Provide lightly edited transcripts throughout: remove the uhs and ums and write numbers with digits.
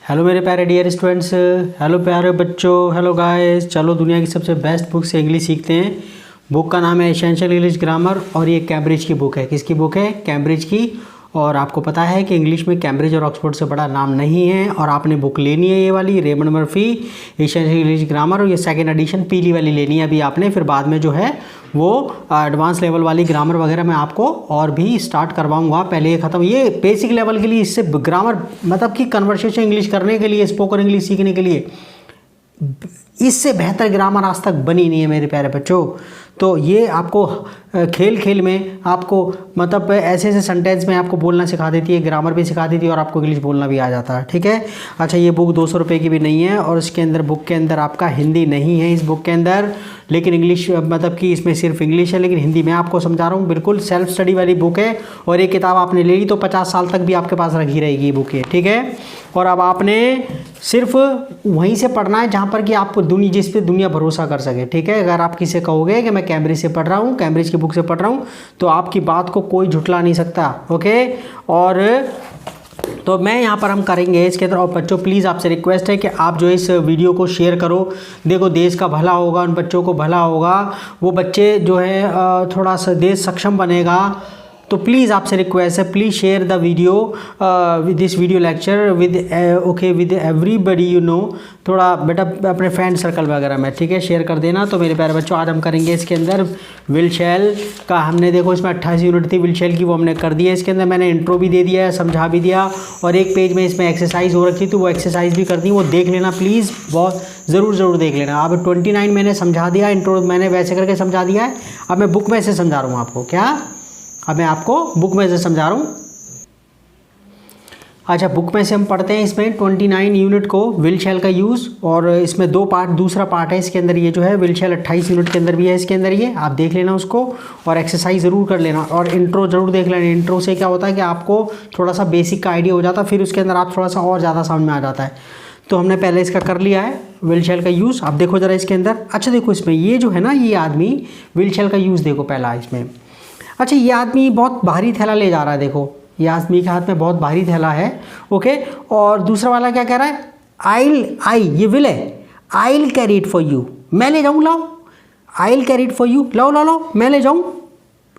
Hello मेरे प्यारे dear students, hello प्यारे बच्चों, हेलो गाइस। चलो दुनिया की सबसे बेस्ट बुक से इंग्लिश सीखते हैं। बुक का नाम है एसेंशियल इंग्लिश ग्रामर और ये कैम्ब्रिज की बुक है। किसकी बुक है? कैम्ब्रिज की। और आपको पता है कि इंग्लिश में कैम्ब्रिज और ऑक्सफोर्ड से बड़ा नाम नहीं है। और आपने बुक लेनी है ये वाली Raymond Murphy essential English grammar, और ये सेकेंड एडिशन पीली वाली लेनी है अभी आपने। फिर बाद में जो है वो एडवांस लेवल वाली ग्रामर वगैरह मैं आपको और भी स्टार्ट करवाऊंगा। पहले ये ख़त्म, ये बेसिक लेवल के लिए, इससे ग्रामर मतलब कि कन्वर्सेशन इंग्लिश करने के लिए, स्पोकन इंग्लिश सीखने के लिए इससे बेहतर ग्रामर आज तक बनी नहीं है मेरे प्यारे बच्चों। तो ये आपको खेल खेल में आपको मतलब ऐसे ऐसे सेंटेंस में आपको बोलना सिखा देती है, ग्रामर भी सिखा देती है और आपको इंग्लिश बोलना भी आ जाता है। ठीक है। अच्छा, ये बुक 200 रुपये की भी नहीं है और इसके अंदर बुक के अंदर आपका हिंदी नहीं है इस बुक के अंदर, लेकिन इंग्लिश मतलब कि इसमें सिर्फ इंग्लिश है, लेकिन हिंदी मैं आपको समझा रहा हूँ। बिल्कुल सेल्फ स्टडी वाली बुक है और ये किताब आपने ले ली तो 50 साल तक भी आपके पास रखी रहेगी ये बुक है। ठीक है। और अब आपने सिर्फ वहीं से पढ़ना है जहाँ पर कि आपको जिस पे दुनिया भरोसा कर सके। ठीक है। अगर आप किसी कहोगे कि मैं कैम्ब्रिज से पढ़ रहा हूँ, कैम्ब्रिज की बुक से पढ़ रहा हूँ, तो आपकी बात को कोई झुठला नहीं सकता। ओके। और तो मैं यहाँ पर हम करेंगे इसके अंदर। और बच्चों प्लीज़ आपसे रिक्वेस्ट है कि आप जो इस वीडियो को शेयर करो। देखो देश का भला होगा, उन बच्चों को भला होगा, वो बच्चे जो है थोड़ा सा देश सक्षम बनेगा। तो प्लीज़ आपसे रिक्वेस्ट है, please share the video with this video lecture with everybody you know. थोड़ा बेटा अपने फ्रेंड सर्कल वगैरह में, ठीक है, शेयर कर देना। तो मेरे प्यारे बच्चों आज हम करेंगे इसके अंदर विल शैल का। हमने देखो इसमें 28 यूनिट थी विल शैल की, वो हमने कर दी है। इसके अंदर मैंने इंट्रो भी दे दिया है, समझा भी दिया, और एक पेज में इसमें एक्सरसाइज हो रखी थी, वो एक्सरसाइज भी कर दी, वो देख लेना प्लीज़, बहुत ज़रूर देख लेना। अब 29 मैंने समझा दिया, इंट्रो मैंने वैसे करके समझा दिया है। अब मैं बुक में से समझा रहा हूँ आपको। क्या? अब मैं आपको बुक में से समझा रहा हूँ। अच्छा, बुक में से हम पढ़ते हैं इसमें 29 यूनिट को, विल शैल का यूज़। और इसमें दो पार्ट, दूसरा पार्ट है इसके अंदर, ये जो है विल शैल 28 यूनिट के अंदर भी है इसके अंदर, ये आप देख लेना उसको और एक्सरसाइज ज़रूर कर लेना और इंट्रो ज़रूर देख लेना। इंट्रो से क्या होता है कि आपको थोड़ा सा बेसिक का आइडिया हो जाता है, फिर उसके अंदर आप थोड़ा सा और ज़्यादा समझ में आ जाता है। तो हमने पहले इसका कर लिया है विल शैल का यूज़। आप देखो ज़रा इसके अंदर। अच्छा देखो इसमें ये जो है ना, ये आदमी विल शैल का यूज़ देखो पहला इसमें। अच्छा, ये आदमी बहुत भारी थैला ले जा रहा है, देखो ये आदमी के हाथ में बहुत भारी थैला है। ओके। और दूसरा वाला क्या कह रहा है? ये विल है, I carry it for you, मैं ले जाऊँ, लाओ, I carry it for you, लाओ मैं ले जाऊँ।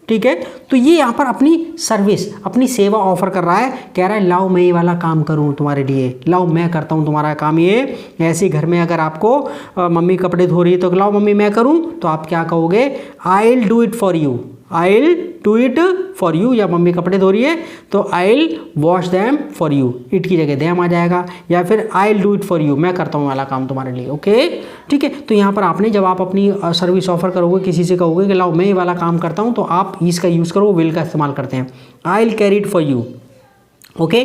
ठीक है। तो ये यहाँ पर अपनी सर्विस, अपनी सेवा ऑफर कर रहा है, कह रहा है लाओ मैं ये वाला काम करूँ तुम्हारे लिए, लाओ मैं करता हूँ तुम्हारा काम। ये ऐसे घर में अगर आपको मम्मी कपड़े धो रही है तो लाओ मम्मी मैं करूँ, तो आप क्या कहोगे? I will do it for you, I will do it for you. या मम्मी कपड़े धो रही है तो I will wash them for you, it की जगह दैम आ जाएगा। या फिर I will do it for you, मैं करता हूँ वाला काम तुम्हारे लिए। ओके। ठीक है। तो यहाँ पर आपने जब आप अपनी सर्विस ऑफर करोगे, किसी से कहोगे कि लाओ मैं ये वाला काम करता हूँ, तो आप इसका यूज़ करो, विल का इस्तेमाल करते हैं, I will carry it for you. Okay.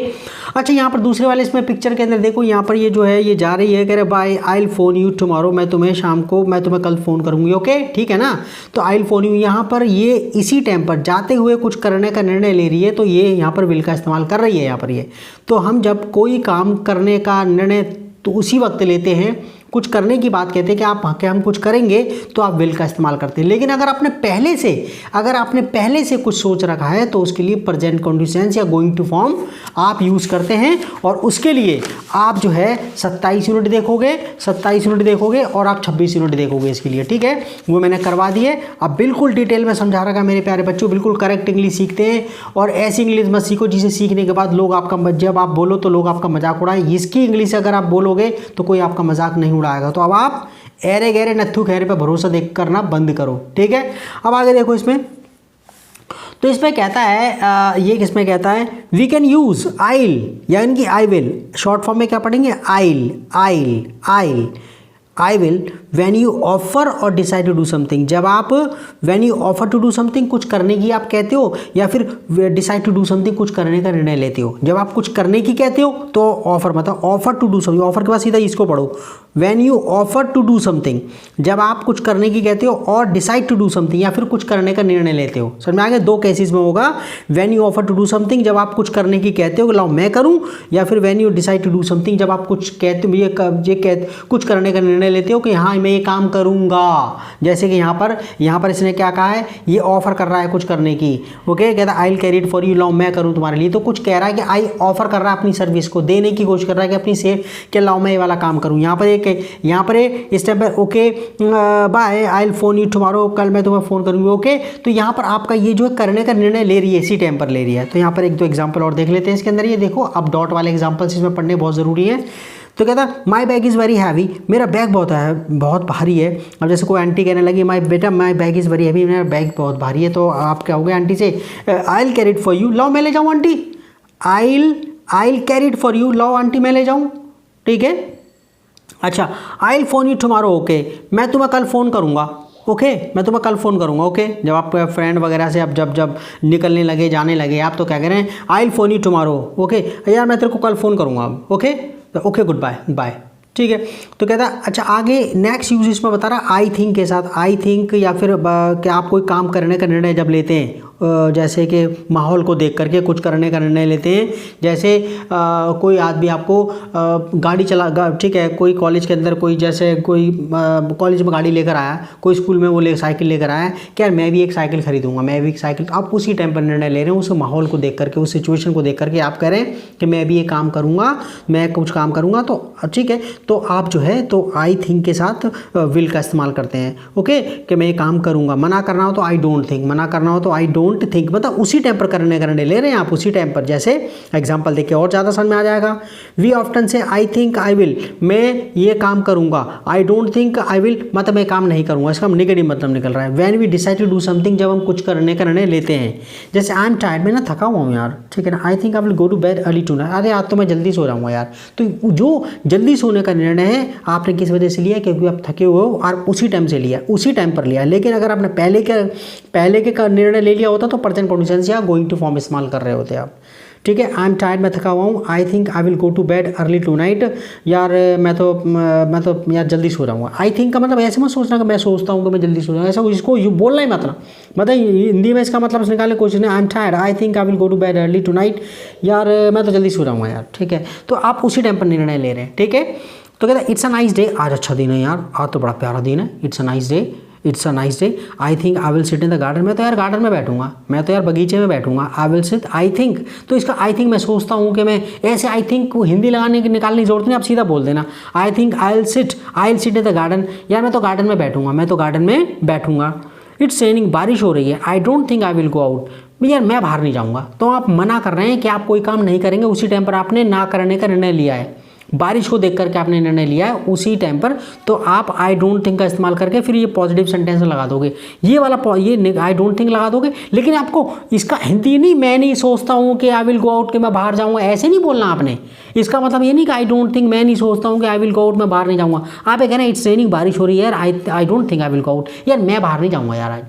अच्छा, यहाँ पर दूसरे वाले इसमें पिक्चर के अंदर देखो, यहाँ पर ये जो है ये जा रही है, कह रहे bye I will phone you tomorrow, मैं तुम्हें कल फ़ोन करूँगी। ओके, ठीक है ना। तो आई विल फोन यू, यहाँ पर ये इसी टाइम पर जाते हुए कुछ करने का निर्णय ले रही है, तो ये यहाँ पर विल का इस्तेमाल कर रही है यहाँ पर ये। तो हम जब कोई काम करने का निर्णय तो उसी वक्त लेते हैं, कुछ करने की बात कहते हैं कि हम कुछ करेंगे, तो आप विल का इस्तेमाल करते हैं। लेकिन अगर आपने पहले से कुछ सोच रखा है तो उसके लिए प्रेजेंट कंडीशंस या गोइंग टू फॉर्म आप यूज़ करते हैं। और उसके लिए आप जो है 27 यूनिट देखोगे और आप 26 यूनिट देखोगे इसके लिए। ठीक है, वो मैंने करवा दी है। अब बिल्कुल डिटेल में समझा रखा मेरे प्यारे बच्चों, बिल्कुल करेक्ट इंग्लिश सीखते हैं। और ऐसी इंग्लिश मत सीखो जिसे सीखने के बाद लोग आपका, जब आप बोलो तो लोग आपका मजाक उड़ाएं। इसकी इंग्लिश अगर आप बोलोगे तो कोई आपका मजाक नहीं उड़ाएगा। तो अब आप ऐरे गहरे नत्थु खैरे पे भरोसा देख करना बंद करो। ठीक है। अब आगे देखो इसमें, तो इसमें कहता है ये किसमें कहता है, वी कैन यूज आइल, यानी कि आई विल, शॉर्ट फॉर्म में क्या पढ़ेंगे? I will when you offer और डिसाइड टू डू समथिंग। जब आप when you offer to do something, कुछ करने की आप कहते हो, या फिर डिसाइड टू डू समथिंग, कुछ करने का निर्णय लेते हो। जब आप कुछ करने की कहते हो तो ऑफर, मतलब offer to do something, offer के बाद सीधा इसको पढ़ो, when you offer to do something. जब आप कुछ करने की कहते हो, और डिसाइड टू डू समथिंग, या फिर कुछ करने का निर्णय लेते हो। समझ में आ गया? दो केसेस में होगा, when you offer to do something जब आप कुछ करने की कहते हो कि लाओ मैं करूं, या फिर when you decide to do something जब आप कुछ कहते हो, कुछ करने का निर्णय लेते हो कि हाँ मैं ये काम करूँगा। जैसे कि यहाँ पर इसने क्या कहा है, ये ऑफर कर रहा है कुछ करने की। ओके, कहता है I will carry it for you, लाओ मैं करूँ तुम्हारे लिए। तो कुछ कह रहा है कि आई ऑफर कर रहा है अपनी सर्विस को, देने की कोशिश कर रहा है कि अपनी सेव के लाओ मैं ये वाला काम करूँ। यहाँ पर एक स्टेप है, okay bye I will phone you tomorrow, कल मैं तुम्हें फ़ोन करूँगी। ओके, तो यहाँ पर आपका ये जो करने का निर्णय ले रही है, इसी टाइम पर ले रही है। तो यहाँ पर एक दो एग्जाम्पल और देख लेते हैं इसके अंदर। ये देखो, अब डॉट वाले एग्जाम्पल्स इसमें पढ़ने बहुत ज़रूरी है। तो कहता है my bag is very heavy, मेरा बैग बहुत भारी है। अब जैसे कोई आंटी कहने लगी my bag is very heavy, मेरा बैग बहुत भारी है, तो आप क्या हो गए आंटी से, I will carry it for you, लाओ मैं ले जाऊँ aunty. I will carry it for you, लाओ आंटी मैं ले जाऊँ। ठीक है, अच्छा आई will phone you tomorrow, okay मैं तुम्हें कल फ़ोन करूँगा। ओके, मैं तुम्हें कल फ़ोन करूँगा। ओके, जब आप फ्रेंड वगैरह से आप जब निकलने लगे, जाने लगे, आप तो क्या कह रहे हैं, I will phone you tomorrow. Okay यार मैं तेरे को कल फ़ोन करूँगा। Okay, okay good bye bye. ठीक है, तो कहता है अच्छा आगे नेक्स्ट यूज इसमें बता रहा आई थिंक के साथ। आई थिंक या फिर क्या आप कोई काम करने का निर्णय जब लेते हैं, जैसे कि माहौल को देख करके कुछ करने का निर्णय लेते हैं। जैसे कोई आदमी आपको गाड़ी ठीक है, कोई कॉलेज के अंदर कोई जैसे कोई कॉलेज में गाड़ी लेकर आया, कोई स्कूल में वो साइकिल लेकर आया कि यार मैं भी एक साइकिल खरीदूंगा, मैं भी एक साइकिल। तो आप उसी टाइम पर निर्णय ले रहे हैं, उस माहौल को देख करके, उस सिचुएशन को देख करके आप कह रहे हैं कि मैं भी ये काम करूँगा, मैं कुछ काम करूँगा। तो ठीक है, तो आप जो है तो आई थिंक के साथ विल का इस्तेमाल करते हैं। ओके, कि मैं ये काम करूँगा। मना करना हो तो आई डोंट थिंक, मना करना हो तो आई डोंट थिंक, मतलब उसी टाइम पर करने ले रहे हैं आप, उसी टाइम पर। जैसे एग्जांपल देखिए और ज़्यादा समझ में आ जाएगा। वी ऑफ्टन से आई थिंक आई विल, मैं ये काम करूँगा। आई डोंट थिंक आई विल, मतलब मैं काम नहीं करूँगा, इसका नेगेटिव मतलब निकल रहा है। When we decide to do something, जब हम कुछ करने का निर्णय लेते हैं। जैसे आई एम टायर्ड, मैं ना थका हुआ हूँ यार, ठीक है ना। I think I will go to bed early tonight, अरे आज तो मैं जल्दी सो जाऊँगा यार। तो जो जल्दी सोने का निर्णय है आपने किस वजह से लिया, क्योंकि आप थके हुए हो और उसी टाइम से लिया, उसी टाइम पर लिया। लेकिन अगर आपने पहले के निर्णय ले लिया होता तो प्रेजेंट कंडीशंस या गोइंग टू फॉर्म इस्तेमाल कर रहे होते आप। ठीक है, आई एम टायर्ड, मैं थका हुआ हूँ। I think I will go to bed early tonight, यार मैं तो यार जल्दी सो जाऊँगा। आई थिंक का मतलब ऐसे मत सोचना कि मैं सोचता हूँ कि मैं जल्दी सो जाऊँगा, ऐसा इसको बोलना ही मतलब हिंदी में इसका मतलब निकालने की कोशिश नहीं। I am tired, I think I will go to bed early tonight, यार मैं तो जल्दी सो जाऊँगा यार। ठीक है, तो आप उसी टाइम पर निर्णय ले रहे हैं। ठीक है, तो कहता है इट्स अ नाइस डे, आज अच्छा दिन है यार, आज तो बड़ा प्यारा दिन है। It's a nice day, it's a nice day. I think I will sit in the garden, मैं तो यार गार्डन में बैठूंगा, मैं तो यार बगीचे में बैठूंगा। I will sit, I think, तो इसका आई थिंक मैं सोचता हूँ कि मैं ऐसे आई थिंक को हिंदी लगाने की निकालने की जरूरत नहीं, आप सीधा बोल देना आई think I will sit in the garden, यार मैं तो गार्डन में बैठूंगा, मैं तो गार्डन में बैठूंगा। इट्स रेनिंग, बारिश हो रही है। आई don't think I will go out, यार मैं बाहर नहीं जाऊँगा। तो आप मना कर रहे हैं कि आप कोई काम नहीं करेंगे, उसी टाइम पर आपने ना करने का निर्णय लिया है, बारिश को देख करके आपने निर्णय लिया है उसी टाइम पर। तो आप आई डोंट थिंक का इस्तेमाल करके फिर ये पॉजिटिव सेंटेंस लगा दोगे, ये वाला ये आई डोंट थिंक लगा दोगे। लेकिन आपको इसका हिंदी नहीं, मैं नहीं सोचता हूँ कि आई विल गो आउट, कि मैं बाहर जाऊँगा, ऐसे नहीं बोलना आपने। इसका मतलब ये नहीं कि आई डोंट थिंक, मैं नहीं सोचता हूँ कि आई विल गो आउट, मैं बाहर नहीं जाऊँगा। आप ये कह रहे हैं इट्स रेनिंग, बारिश हो रही है यार, I don't think I will go out, यार मैं बाहर नहीं जाऊँगा यार आज।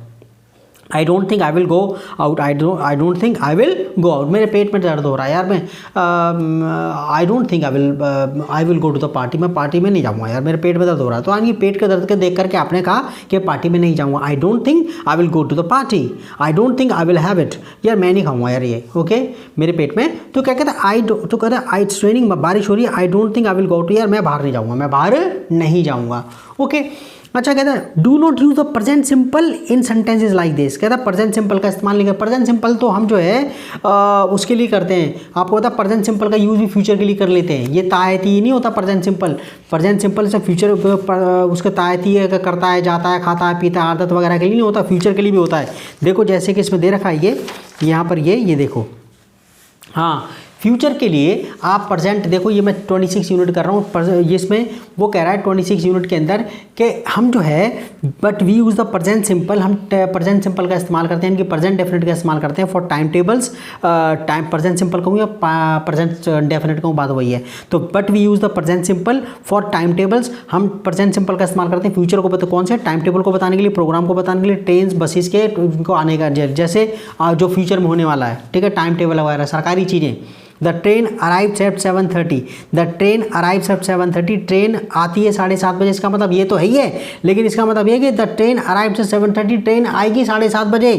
I don't think I will go out, I don't think I will go out, मेरे पेट में दर्द हो रहा है यार, मैं I don't think I will go to the party, मैं पार्टी में नहीं जाऊँगा यार, मेरे पेट में दर्द हो रहा है। तो आज ये पेट के दर्द के देख करके आपने कहा कि पार्टी में नहीं जाऊँगा। I don't think I will go to the party, I don't think I will have it, यार मैं नहीं खाऊंगा यार ये, ओके मेरे पेट में। तो क्या कहता है तो कहता है आई इट्स रेनिंग, बारिश हो रही है। आई don't think I will go out, यार मैं बाहर नहीं जाऊँगा, मैं बाहर नहीं जाऊँगा। ओके, अच्छा कहता है do not use the present simple in sentences like this. कहता है प्रेजेंट सिंपल का इस्तेमाल नहीं कर। प्रेजेंट सिंपल तो हम जो है उसके लिए करते हैं, आपको पता है प्रेजेंट सिंपल का यूज भी फ्यूचर के लिए कर लेते हैं। ये तायती नहीं होता प्रेजेंट सिंपल, प्रेजेंट सिंपल से फ्यूचर उसका तायती करता है, जाता है, खाता है, पीता है, आदत वगैरह के लिए नहीं होता, फ्यूचर के लिए भी होता है। देखो जैसे कि इसमें दे रखा है ये यहाँ पर ये देखो, हाँ फ्यूचर के लिए आप प्रेजेंट देखो, ये मैं 26 यूनिट कर रहा हूँ, ये इसमें वो कह रहा है 26 यूनिट के अंदर कि हम जो है but we use the present simple, हम प्रेजेंट सिंपल का इस्तेमाल करते हैं, इनकी प्रेजेंट डेफिनेट का इस्तेमाल करते हैं for time tables. Time present simple कहूँ या प्रेजेंट डेफिनेट कहूँ, बात वही है। तो but we use the present simple for time tables, हम प्रेजेंट सिंपल का इस्तेमाल करते हैं फ्यूचर को कौन से टाइम टेबल को बताने के लिए, प्रोग्राम को बताने के लिए, ट्रेन बसेस के उनको आने का, जैसे जो फ्यूचर में होने वाला है, ठीक है, टाइम टेबल वगैरह सरकारी चीज़ें। The train arrives eight 7:30, the train arrives eight 7:30, train आती है 7:30 बजे। इसका मतलब ये तो है ही है, लेकिन इसका मतलब ये कि the train arrives eight 7:30, train आएगी 7:30 बजे।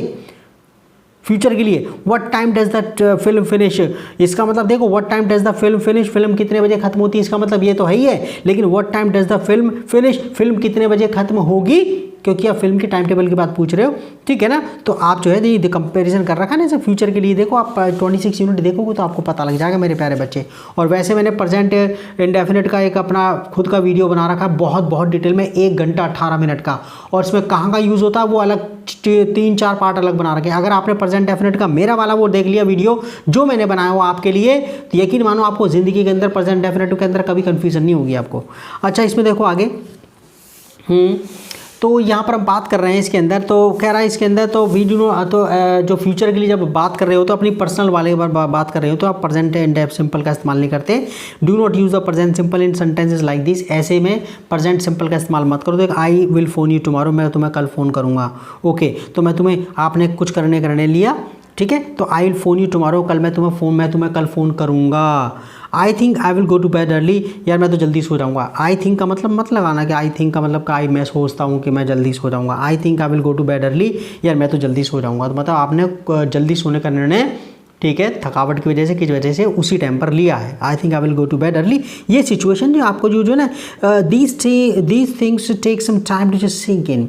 फ्यूचर के लिए। What time does the film finish, इसका मतलब देखो what time does the film finish, film कितने बजे खत्म होती है, इसका मतलब ये तो है ही है, लेकिन what time does the film finish, film कितने बजे खत्म होगी, क्योंकि आप फिल्म के टाइम टेबल की बात पूछ रहे हो, ठीक है ना। तो आप जो है ये कंपेरिजन कर रखा है ना जैसे फ्यूचर के लिए। देखो आप 26 यूनिट देखोगे तो आपको पता लग जाएगा मेरे प्यारे बच्चे। और वैसे मैंने प्रेजेंट इंडेफिनिट का एक अपना खुद का वीडियो बना रखा है बहुत डिटेल में, 1 घंटा 18 मिनट का, और इसमें कहाँ का यूज़ होता है वो अलग 3-4 पार्ट अलग बना रखे हैं। अगर आपने प्रेजेंट डेफिनेट का मेरा वाला वो देख लिया वीडियो जो मैंने बनाया हुआ आपके लिए, तो यकीन मानो आपको ज़िंदगी के अंदर प्रेजेंट डेफिनेट के अंदर कभी कन्फ्यूज़न नहीं होगी आपको। अच्छा इसमें देखो आगे, तो यहाँ पर हम बात कर रहे हैं इसके अंदर, तो कह रहा है इसके अंदर तो वीडियो तो जो फ्यूचर के लिए जब बात कर रहे हो तो अपनी पर्सनल वाले बात कर रहे हो तो आप प्रेजेंट इंडेफ सिंपल का इस्तेमाल नहीं करते। Do not use the present simple in sentences like this, ऐसे में प्रेजेंट सिंपल का इस्तेमाल मत करो। तो I will phone you tomorrow, मैं तुम्हें कल फ़ोन करूँगा, ओके, तो मैं तुम्हें, आपने कुछ करने लिया, ठीक है, तो I will phone you tomorrow, कल मैं तुम्हें कल फ़ोन करूँगा। I think I will go to bed early, यार मैं तो जल्दी सो जाऊँगा। आई थिंक का मतलब मत लगाना कि आई थिंक का मतलब का मैं सोचता हूँ कि मैं जल्दी सो जाऊँगा। I think I will go to bed early, यार मैं तो जल्दी सो जाऊँगा, तो मतलब आपने जल्दी सोने का निर्णय, ठीक है, थकावट की वजह से किस वजह से उसी टाइम पर लिया है। I think I will go to bed early, ये सिचुएशन जो आपको जो ना these things take some time to just sink in,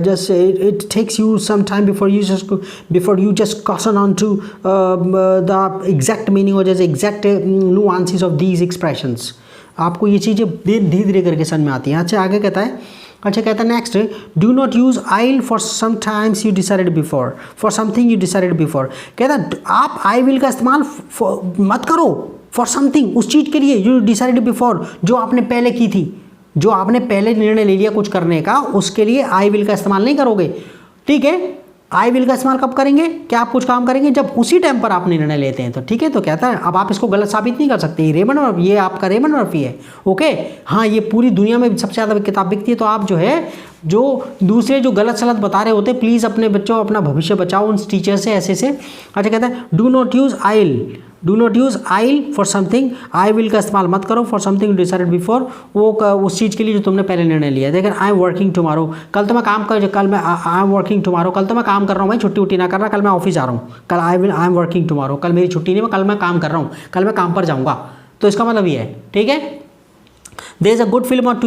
just it takes you some time before you just cotton on to the exact meaning और जैसे exact nuances of these expressions. आपको ये चीज़ें धीरे धीरे करके समझ में आती हैं। अच्छा आगे कहता है, अच्छा कहता है next, do not use I for some times you decided before, for something you decided before. कहता है आप आई विल का इस्तेमाल मत करो फॉर समथिंग, उस चीज़ के लिए यू डिसाइडेड बिफोर, जो आपने पहले की थी, जो आपने पहले निर्णय ले लिया कुछ करने का, उसके लिए आई विल का इस्तेमाल नहीं करोगे, ठीक है। आई विल का इस्तेमाल कब करेंगे, क्या आप कुछ काम करेंगे जब उसी टाइम पर आप निर्णय लेते हैं, तो ठीक है। तो कहता है अब आप इसको गलत साबित नहीं कर सकते, रेमंड मर्फी, ये आपका रेमंड मर्फी है, ओके। हाँ ये पूरी दुनिया में सबसे ज़्यादा किताब बिकती है, तो आप जो है जो दूसरे जो गलत सलत बता रहे होते, प्लीज़ अपने बच्चों अपना भविष्य बचाओ उन टीचर से ऐसे से। अच्छा कहता है do not use I'll for something, I will का इस्तेमाल मत करो फॉर समथिंग डिसाइडेड बिफोर, वो उस चीज़ के लिए जो तुमने पहले निर्णय लिया है। देखिए आई एम वर्किंग टुमारो, कल तो मैं काम कर, कल मैं आई एम वर्किंग टुमारो, कल तो मैं काम कर रहा हूँ भाई, छुट्टी उट्टी ना करना, कल मैं ऑफिस जा रहा हूँ, कल आई एम वर्किंग टुमारो, कल मेरी छुट्टी नहीं, कल मैं काम कर रहा हूँ, कल मैं काम पर जाऊँगा, तो इसका मतलब ये है, ठीक है। There is a good film on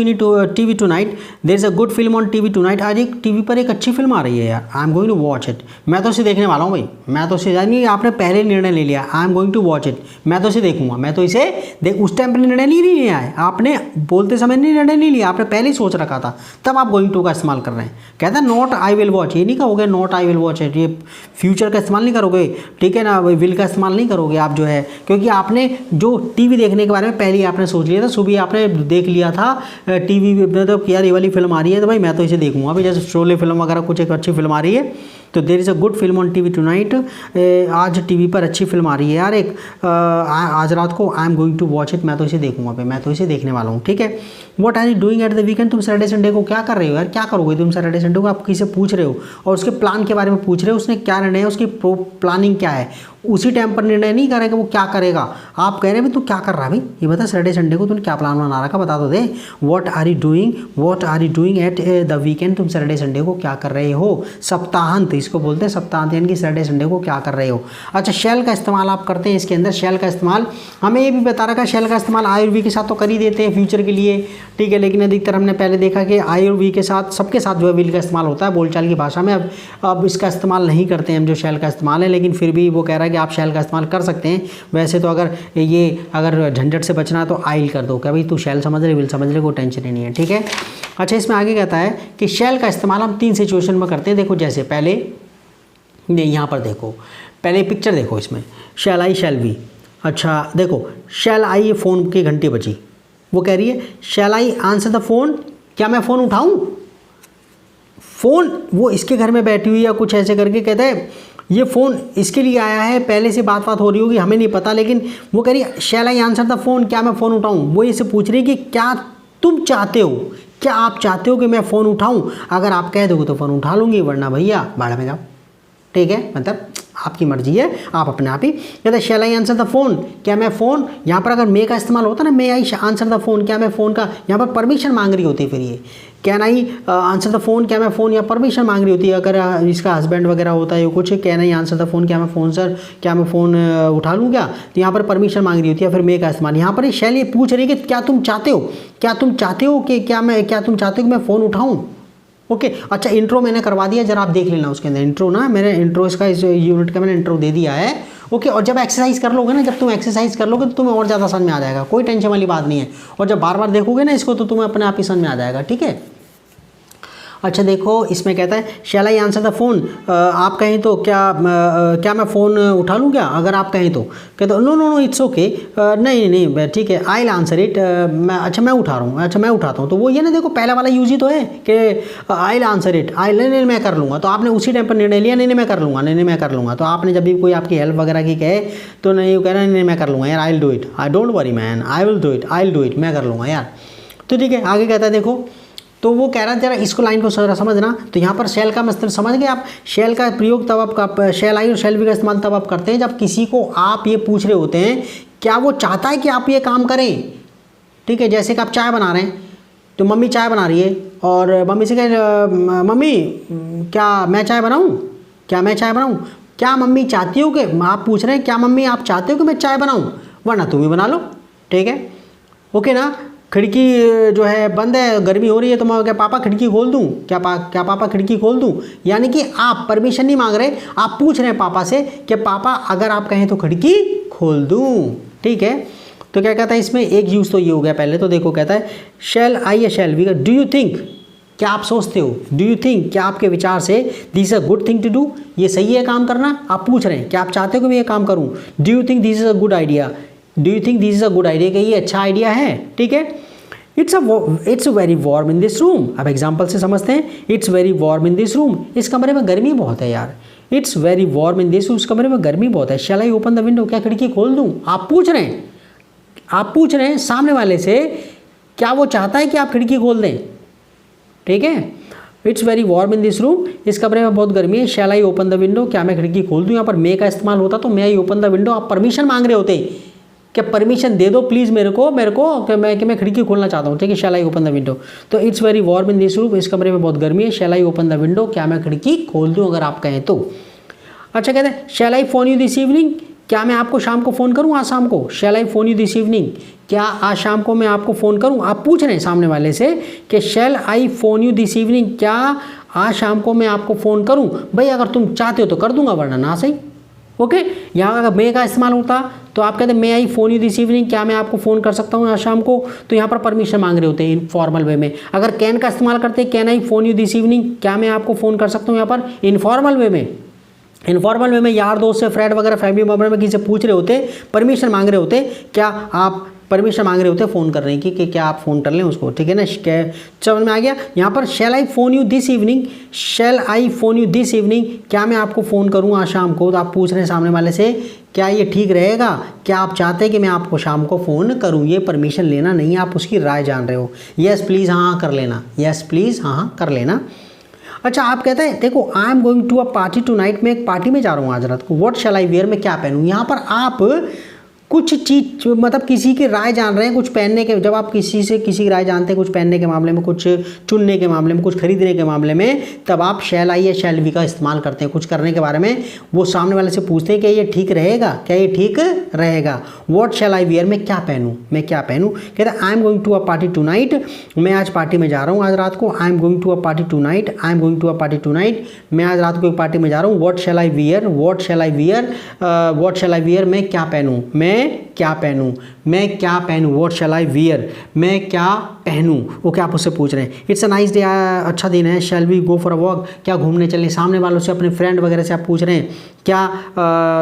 TV tonight, there is a good film on TV tonight, आज एक टीवी पर एक अच्छी फिल्म आ रही है यार, I am going to watch it, मैं तो इसे देखने वाला हूँ भाई, मैं तो इसे, यानी आपने पहले निर्णय ले लिया, I am going to watch it, मैं तो इसे देखूंगा, मैं तो इसे देख, उस टाइम पर निर्णय नहीं लिया है आपने, बोलते समय नहीं निर्णय नहीं लिया आपने, पहले ही सोच रखा था, तब आप गोइंग टू का इस्तेमाल कर रहे हैं। कहता है नॉट आई विल वॉच, ये नहीं कहोगे not I will watch it, ये फ्यूचर का इस्तेमाल नहीं करोगे, ठीक है ना, विल का इस्तेमाल नहीं करोगे आप जो है, क्योंकि आपने जो टीवी देखने के बारे में पहले ही आपने सोच लिया था, सुबह आपने देख लिया था टीवी में, तो यार ये वाली फिल्म आ रही है तो भाई मैं तो इसे देखूंगा भाई, जैसे शोले फिल्म वगैरह कुछ एक अच्छी फिल्म आ रही है, तो there is a good film on TV tonight, आज टीवी पर अच्छी फिल्म आ रही है यार एक, आज रात को, I am going to watch it, मैं तो इसे देखूंगा भाई, मैं तो इसे देखने वाला हूँ, ठीक है। What are you doing at the weekend, तुम सैटरडे संडे को क्या कर रहे हो यार, क्या करोगे तुम सैटरडे संडे को, आप किसी से पूछ रहे हो और उसके प्लान के बारे में पूछ रहे हो, उसने क्या निर्णय है, उसकी प्लानिंग क्या है, उसी टाइम पर निर्णय नहीं करेगा वो क्या करेगा, आप कह रहे हैं तू क्या कर रहा है भाई, ये बता सैटरडे संडे को तूने क्या प्लान बना रखा, बता तो दे। What are you doing at the weekend, तुम सैटरडे संडे को क्या कर रहे हो, सप्ताहांत इसको बोलते हैं, सप्ताहांत यानी कि सैटरडे संडे को क्या कर रहे हो। अच्छा शैल का इस्तेमाल आप करते हैं इसके अंदर, शैल का इस्तेमाल हमें ये भी बता रखा है, शैल का इस्तेमाल आई और वी के साथ तो कर ही देते हैं फ्यूचर के लिए, ठीक है, लेकिन अधिकतर हमने पहले देखा कि आई और वी के साथ, सबके साथ जो है विल का इस्तेमाल होता है बोलचाल की भाषा में। अब इसका इस्तेमाल नहीं करते हैं हम जो शैल का इस्तेमाल है, लेकिन फिर भी वो कह रहा है कि आप शैल का इस्तेमाल कर सकते हैं। वैसे तो अगर झंझट से बचना है तो आइल कर दो, क्या भाई तू शैल समझ रहे विल समझ रहे, कोई टेंशन ही नहीं है, ठीक है। अच्छा इसमें आगे कहता है कि शैल का इस्तेमाल हम 3 सिचुएशन में करते हैं। देखो जैसे पहले यहाँ पर देखो, पहले पिक्चर देखो, इसमें शैल आई शैल वी। अच्छा देखो शैल आई, ये फ़ोन की घंटी बजी, वो कह रही है शैल आई आंसर द फ़ोन, क्या मैं फ़ोन उठाऊँ, फ़ोन वो इसके घर में बैठी हुई या कुछ ऐसे करके कहता है ये फ़ोन इसके लिए आया है, पहले से बात हो रही होगी, हमें नहीं पता, लेकिन वो कह रही है शैल आई आंसर द फ़ोन, क्या मैं फ़ोन उठाऊँ। वो इससे पूछ रही है कि क्या तुम चाहते हो, क्या आप चाहते हो कि मैं फ़ोन उठाऊँ, अगर आप कह दोगे तो फ़ोन उठा लूँगी, वरना भैया भाड़ में जाओ, ठीक है, मतलब आपकी मर्जी है, आप अपने आप ही कहते हैं शैल आई आंसर द फोन, क्या मैं फ़ोन, यहाँ पर अगर मे का इस्तेमाल होता है ना, मे आई आंसर द फोन, क्या मैं फ़ोन का, यहाँ पर परमिशन मांग रही होती है, फिर ये can I answer the phone, क्या मैं फ़ोन या परमिशन मांग रही होती है, अगर इसका हस्बैंड वगैरह होता है कुछ, can I answer the phone, क्या मैं फ़ोन सर, क्या मैं फ़ोन उठा लूँ क्या, तो यहाँ पर परमिशन मांग रही होती है, फिर मे का इस्तेमाल। यहाँ पर शैल ये पूछ रही है कि क्या तुम चाहते हो, क्या तुम चाहते हो कि क्या तुम चाहते हो कि मैं फ़ोन उठाऊँ। ओके अच्छा, इंट्रो मैंने करवा दिया, जरा आप देख लेना उसके अंदर इंट्रो ना, मैंने इंट्रो इसका इस यूनिट का मैंने इंट्रो दे दिया है। ओके और जब एक्सरसाइज कर लोगे ना, जब तुम एक्सरसाइज कर लोगे तो तुम्हें और ज़्यादा समझ में आ जाएगा, कोई टेंशन वाली बात नहीं है, और जब बार बार देखोगे ना इसको तो तुम्हें अपने आप ही समझ में आ जाएगा, ठीक है। अच्छा देखो इसमें कहता है शैल आई आंसर द फ़ोन, आप कहें तो क्या मैं फ़ोन उठा लूँ क्या, अगर आप कहें तो कहते no no no it's okay, नहीं नहीं ठीक है, आई विल आंसर इट, मैं उठा रहा हूँ, अच्छा मैं उठाता हूँ, तो वो ये ना देखो पहला वाला यूज ही तो है कि आई विल आंसर इट, नहीं मैं कर लूँगा, तो आपने उसी टाइम पर निर्णय लिया नहीं मैं कर लूँगा, नहीं मैं कर लूँगा, तो आपने जब भी कोई आपकी हेल्प वगैरह की कहे तो नहीं कह रहा नहीं मैं कर लूँगा यार, I will do it, I don't worry man, I will do it, मैं कर लूँगा यार। तो ठीक है आगे कहता है देखो, तो वो कह रहा है जरा इसको लाइन को समझना, तो यहाँ पर शैल का मतलब समझ गए आप, शैल का प्रयोग तब आप शैल आई और शैल बी का इस्तेमाल तब आप करते हैं जब किसी को आप ये पूछ रहे होते हैं क्या वो चाहता है कि आप ये काम करें, ठीक है। जैसे कि आप चाय बना रहे हैं, तो मम्मी चाय बना रही है और मम्मी से कह मम्मी क्या मैं चाय बनाऊँ, क्या मम्मी चाहती हो कि, आप पूछ रहे हैं क्या मम्मी आप चाहते हो कि मैं चाय बनाऊँ, वरना तुम ही बना लो, ठीक है ओके ना। खिड़की जो है बंद है, गर्मी हो रही है, तो मैं क्या पापा खिड़की खोल दूँ, क्या पापा खिड़की खोल दूँ, यानी कि आप परमिशन नहीं मांग रहे, आप पूछ रहे हैं पापा से कि पापा अगर आप कहें तो खिड़की खोल दूँ, ठीक है। तो क्या कहता है इसमें एक यूज़ तो ये हो गया पहले, तो देखो कहता है शैल आई या शैल बी का डू यू थिंक, क्या आप सोचते हो, डू यू थिंक क्या आपके विचार से this is a good thing to do, ये सही है काम करना, आप पूछ रहे हैं क्या आप चाहते हो कि मैं ये काम करूँ, do you think this is a good idea, do you think this is a good idea, कि ये अच्छा आइडिया है, ठीक है। It's very warm in this room, अब एग्जाम्पल से समझते हैं, it's very warm in this room, इस कमरे में गर्मी बहुत है यार, it's very warm in this room, इस कमरे में गर्मी बहुत है, शैल आई ओपन द विंडो, क्या खिड़की खोल दूँ, आप पूछ रहे हैं सामने वाले से क्या वो चाहता है कि आप खिड़की खोल दें, ठीक है। It's very warm in this room, इस कमरे में बहुत गर्मी है, शैल आई ओपन द विंडो, क्या मैं खिड़की खोल दूँ, यहाँ पर मे का इस्तेमाल होता तो मे आई ओपन द विंडो, आप परमिशन मांग रहे होते कि परमिशन दे दो प्लीज़ मेरे को कि मैं खिड़की खोलना चाहता हूँ, ठीक है, शैल आई ओपन द विंडो। तो it's very warm in this room, इस कमरे में बहुत गर्मी है, शैल आई ओपन द विंडो, क्या मैं खिड़की खोल दूँ अगर आप कहें तो। अच्छा कहते हैं शैल आई फोन यू दिस इवनिंग, क्या मैं आपको शाम को फ़ोन करूँ आज शाम को, शैल आई फोन यू दिस इवनिंग, क्या आज शाम को मैं आपको फ़ोन करूँ, आप पूछ रहे हैं सामने वाले से कि शैल आई फोन यू दिस इवनिंग, क्या आज शाम को मैं आपको फ़ोन करूँ, भाई अगर तुम चाहते हो तो कर दूंगा वरना ना सही, ओके। यहाँ अगर मे का इस्तेमाल होता तो आप कहते हैं मे आई फ़ोन यू दिस इवनिंग, क्या मैं आपको फ़ोन कर सकता हूँ आज शाम को, तो यहाँ पर परमिशन मांग रहे होते हैं इनफॉर्मल वे में। अगर कैन का इस्तेमाल करते हैं can I phone you this evening, क्या मैं आपको फ़ोन कर सकता हूँ, यहाँ पर इनफॉर्मल वे में यार दोस्त से फ्रेंड वगैरह फैमिली मेम्बर में किसी से पूछ रहे होते, परमिशन मांग रहे होते, क्या आप परमिशन मांग रहे होते फ़ोन करने की कि क्या आप फ़ोन कर लें उसको, ठीक है ना। समझ में आ गया। यहाँ पर shall I phone you this evening, shall I phone you this evening, क्या मैं आपको फ़ोन करूँ आज शाम को, तो आप पूछ रहे हैं सामने वाले से क्या ये ठीक रहेगा, क्या आप चाहते हैं कि मैं आपको शाम को फ़ोन करूँ, ये परमिशन लेना नहीं, आप उसकी राय जान रहे हो, येस प्लीज़ हाँ कर लेना, येस प्लीज़ हाँ कर लेना। अच्छा आप कहते हैं देखो I am going to a party tonight, मैं एक पार्टी में जा रहा हूँ आज रात को, व्हाट शैल आई वेयर, मैं क्या पहनूँ। यहाँ पर आप कुछ चीज़ मतलब किसी की राय जान रहे हैं, कुछ पहनने के, जब आप किसी की राय जानते हैं कुछ पहनने के मामले में, कुछ चुनने के मामले में, कुछ खरीदने के मामले में, तब आप शैल आई या शैल बी का इस्तेमाल करते हैं। कुछ करने के बारे में वो सामने वाले से पूछते हैं कि ये ठीक रहेगा, क्या ये ठीक रहेगा, व्हाट शैल आई वियर, मैं क्या पहनूँ, कहते हैं I am going to a party tonight, मैं आज पार्टी में जा रहा हूँ आज रात को, I am going to a party tonight, मैं आज रात को एक पार्टी में जा रहा हूँ, व्हाट शैल आई वियर, मैं क्या पहनूँ, व्हाट शैल आई वियर, मैं क्या पहनूँ, ओके आप उससे पूछ रहे हैं। इट्स अ नाइस डे, अच्छा दिन है, shall we go for a walk, क्या घूमने चलें, सामने वालों से अपने फ्रेंड वगैरह से आप पूछ रहे हैं क्या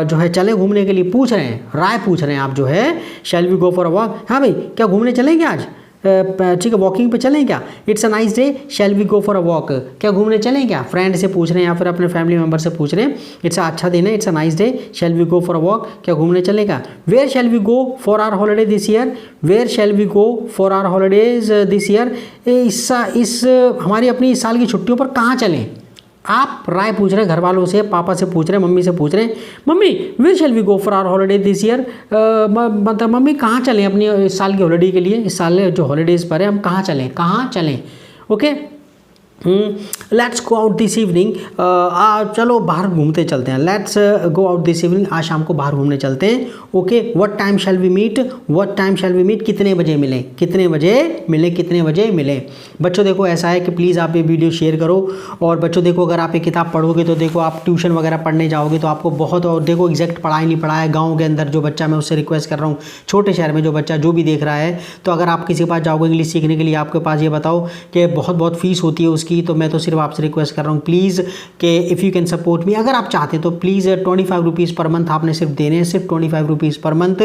जो है चले घूमने के लिए, पूछ रहे हैं, राय पूछ रहे हैं आप जो है, shall we go for a walk, हाँ भाई क्या घूमने चलेंगे आज, ठीक है वॉकिंग पे चलें क्या, it's a nice day, shall we go for a walk, क्या घूमने चलें क्या, फ्रेंड से पूछ रहे हैं या फिर अपने फैमिली मेम्बर से पूछ रहे हैं, इट्स अच्छा दिन है, it's a nice day, shall we go for a walk, क्या घूमने चलेगा, where shall we go for our holiday this year, इस हमारी अपनी इस साल की छुट्टियों पर कहाँ चलें, आप राय पूछ रहे हैं घर वालों से, पापा से पूछ रहे हैं, मम्मी से पूछ रहे हैं, mummy where shall we go for our holiday this year, मतलब मम्मी कहाँ चलें अपनी इस साल की हॉलीडे के लिए, इस साल जो हॉलीडेज़ पर है हम कहाँ चलें। Okay, let's go out this evening, चलो बाहर घूमते चलते हैं, let's go out this evening, आज शाम को बाहर घूमने चलते हैं। Okay, what time shall we meet, कितने बजे मिले। बच्चों देखो ऐसा है कि प्लीज़ आप ये वीडियो शेयर करो, और बच्चों देखो अगर आप ये किताब पढ़ोगे तो देखो आप ट्यूशन वगैरह पढ़ने जाओगे तो आपको बहुत, और देखो एग्जैक्ट पढ़ाई नहीं पढ़ा है, गाँव के अंदर जो बच्चा, मैं उससे रिक्वेस्ट कर रहा हूँ, छोटे शहर में जो बच्चा जो भी देख रहा है, तो अगर आप किसी के पास जाओगे इंग्लिश सीखने के लिए, आपके पास ये बताओ कि बहुत फीस होती है उसकी, तो मैं तो सिर्फ आपसे रिक्वेस्ट कर रहा हूँ प्लीज़ कि if you can support me, अगर आप चाहते तो प्लीज़ 25 रुपीज़ पर मंथ आपने सिर्फ देने हैं, सिर्फ 25 रुपीज़ पर मंथ।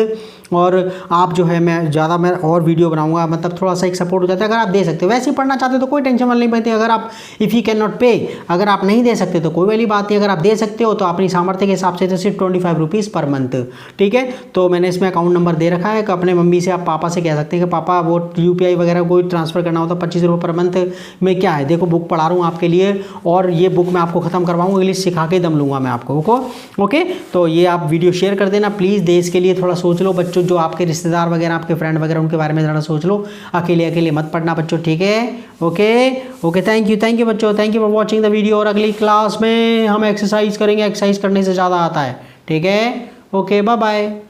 और आप जो है मैं और वीडियो बनाऊंगा, मतलब थोड़ा सा एक सपोर्ट हो जाता है अगर आप दे सकते हो। वैसे ही पढ़ना चाहते हो तो कोई टेंशन वाली नहीं बनती, अगर आप इफ़ यू कैन नॉट पे, अगर आप नहीं दे सकते तो कोई वाली बात नहीं, अगर आप दे सकते हो तो अपनी सामर्थ्य के हिसाब से तो सिर्फ 25 रुपीज़ पर मंथ, ठीक है। तो मैंने इसमें अकाउंट नंबर दे रखा है कि अपने मम्मी से, आप पापा से कह सकते हैं कि पापा वो UPI वगैरह कोई ट्रांसफ़र करना होता, 25 रुपये पर मंथ में क्या है, देखो बुक पढ़ा रहा हूँ आपके लिए, और ये बुक मैं आपको ख़त्म करवाऊँगा, इंग्लिश सिखा के दम लूँगा मैं आपको। ओके, तो ये आप वीडियो शेयर कर देना प्लीज़, देश के लिए थोड़ा सोच लो बच्चों, जो आपके रिश्तेदार वगैरह, आपके फ्रेंड वगैरह, उनके बारे में ज़रा सोच लो, अकेले मत पढ़ना बच्चों, ठीक है। ओके, थैंक यू बच्चों, thank you for watching the video. और अगली क्लास में हम एक्सरसाइज करेंगे, एक्सरसाइज करने से ज़्यादा आता है, ठीक है। Okay, bye bye.